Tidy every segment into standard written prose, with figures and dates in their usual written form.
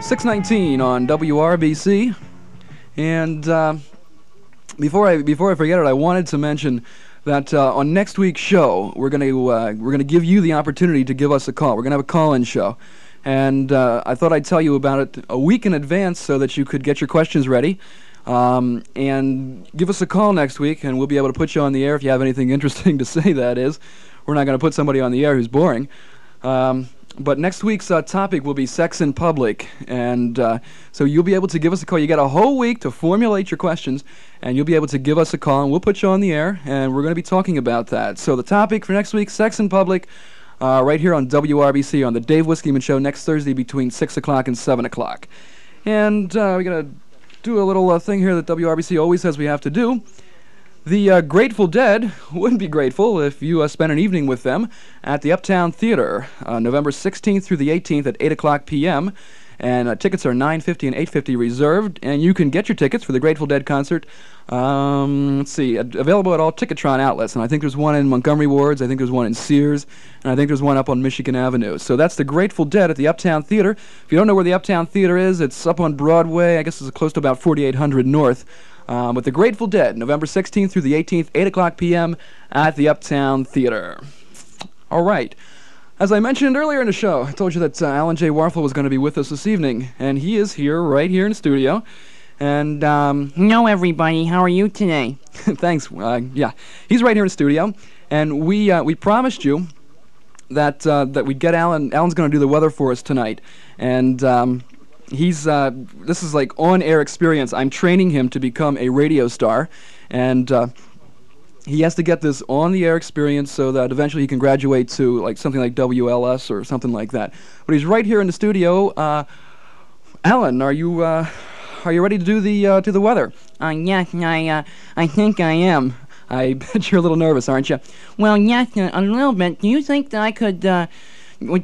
6:19 on WRBC, and before I forget it, I wanted to mention that on next week's show we're gonna give you the opportunity to give us a call. We're gonna have a call-in show, and I thought I'd tell you about it a week in advance so that you could get your questions ready, and give us a call next week, and we'll be able to put you on the air if you have anything interesting to say. That is, we're not going to put somebody on the air who's boring. But next week's topic will be sex in public, and so you'll be able to give us a call. You got a whole week to formulate your questions, and you'll be able to give us a call, and we'll put you on the air, and we're going to be talking about that. So the topic for next week, sex in public, right here on WRBC on the Dave Whiskeyman Show next Thursday between 6 o'clock and 7 o'clock. And we're going to do a little thing here that WRBC always says we have to do. The Grateful Dead would be grateful if you spent an evening with them at the Uptown Theater, November 16th through the 18th at 8 o'clock p.m., and tickets are $9.50 and $8.50 reserved, and you can get your tickets for the Grateful Dead concert, let's see, available at all Ticketron outlets, and I think there's one in Montgomery Wards, I think there's one in Sears, and I think there's one up on Michigan Avenue. So that's the Grateful Dead at the Uptown Theater. If you don't know where the Uptown Theater is, it's up on Broadway. I guess it's close to about 4800 North. With the Grateful Dead, November 16th through the 18th, 8 o'clock p.m. at the Uptown Theater. All right. As I mentioned earlier in the show, I told you that Alan J. Warfel was going to be with us this evening, and he is here, right here in the studio. And, hello, everybody. How are you today? Thanks. Yeah, he's right here in the studio, and we promised you that we'd get Alan. Alan's going to do the weather for us tonight, and he's this is like on-air experience. I'm training him to become a radio star, and he has to get this on-the-air experience so that eventually he can graduate to like something like WLS or something like that. But he's right here in the studio. Alan, are you ready to do the weather? Yes, I think I am. I bet you're a little nervous, aren't you? Well, yes, a little bit. Do you think that I could? Do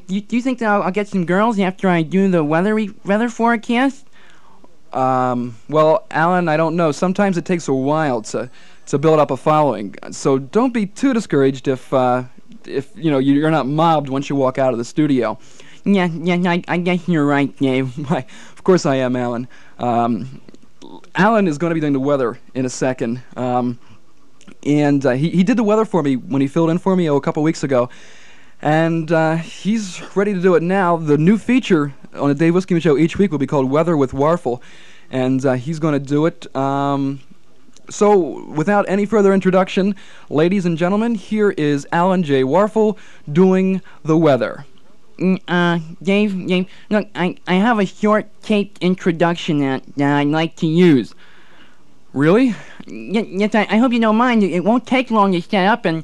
you think that I'll get some girls after I do the weather forecast? Well, Alan, I don't know. Sometimes it takes a while to build up a following. So don't be too discouraged if you know you're not mobbed once you walk out of the studio. Yes, I guess you're right, Dave. Of course I am, Alan. Alan is going to be doing the weather in a second. And he did the weather for me when he filled in for me a couple weeks ago. And he's ready to do it now. The new feature on the Dave Whiskeyman Show each week will be called Weather with Warfel, and he's going to do it. So, without any further introduction, ladies and gentlemen, here is Alan J. Warfel doing the weather. Dave, look, I have a short taped introduction that I'd like to use. Really? Yes, I hope you don't mind. It won't take long to set up, and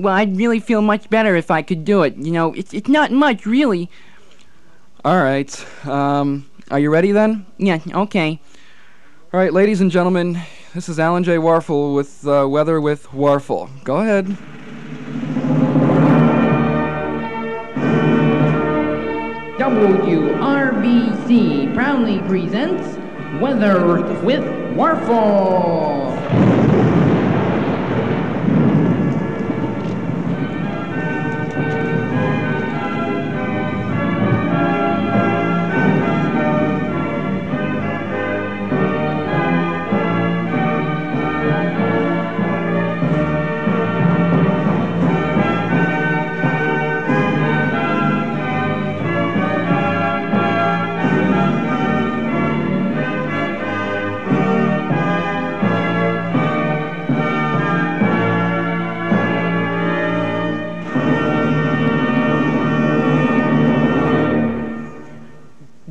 well, I'd really feel much better if I could do it. You know, it's not much, really. All right. Are you ready then? Yeah, okay. All right, ladies and gentlemen, this is Alan J. Warfel with Weather with Warfel. Go ahead. WRBC proudly presents Weather with Warfel.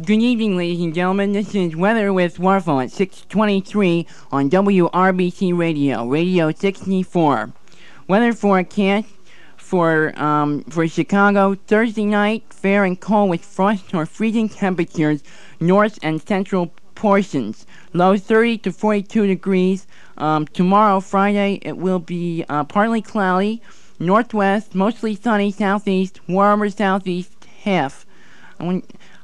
Good evening, ladies and gentlemen. This is Weather with Warfel at 6:23 on WRBC Radio, Radio 64. Weather forecast for Chicago Thursday night: fair and cold with frost or freezing temperatures, north and central portions. Low 30 to 42 degrees. Tomorrow, Friday, it will be partly cloudy, northwest, mostly sunny, southeast, warmer southeast half.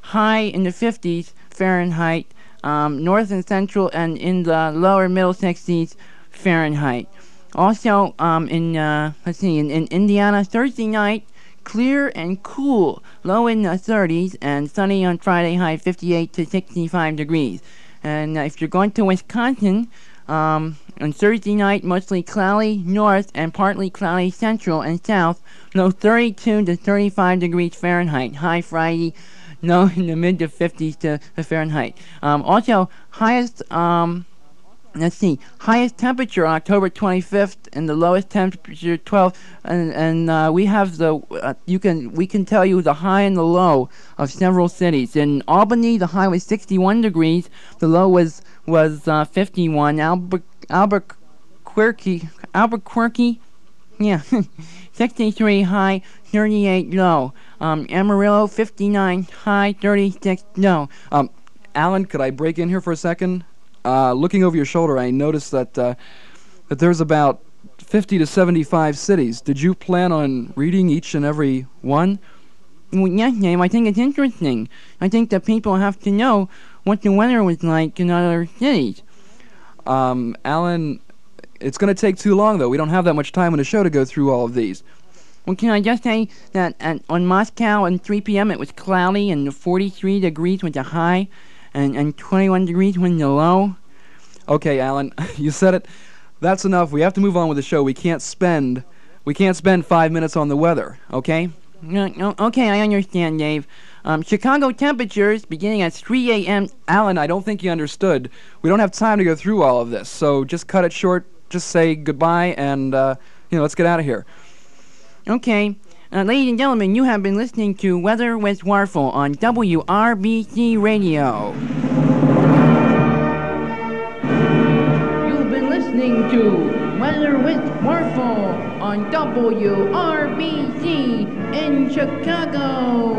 High in the 50s Fahrenheit, north and central, and in the lower middle 60s Fahrenheit. Also, in Indiana, Thursday night, clear and cool, low in the 30s, and sunny on Friday, high 58 to 65 degrees. And if you're going to Wisconsin, on Thursday night, mostly cloudy north and partly cloudy central and south, low 32 to 35 degrees Fahrenheit. High Friday, no, in the mid to 50s to Fahrenheit. Also, highest, let's see, highest temperature October 25th and the lowest temperature 12th, and we have the we can tell you the high and the low of several cities. In Albany, the high was 61 degrees, the low was 51. Albuquerque, yeah, 63 high, 38 low. Amarillo, 59 high, 36 low. Alan, could I break in here for a second? Looking over your shoulder, I noticed that that there's about 50 to 75 cities. Did you plan on reading each and every one? Well, yes, Dave, I think it's interesting. I think that people have to know what the weather was like in other cities. Alan, it's going to take too long, though. We don't have that much time in the show to go through all of these. Well, can I just say that on Moscow at 3 p.m. it was cloudy and 43 degrees was the high, and 21 degrees was the low. Okay, Alan, you said it. That's enough. We have to move on with the show. We can't spend 5 minutes on the weather, okay? No, okay, I understand, Dave. Chicago temperatures beginning at 3 a.m. Alan, I don't think you understood. We don't have time to go through all of this, so just cut it short. Just say goodbye and, let's get out of here. Okay. Ladies and gentlemen, you have been listening to Weather with Warfel on WRBC Radio. You've been listening to Weather with Warfel on WRBC in Chicago.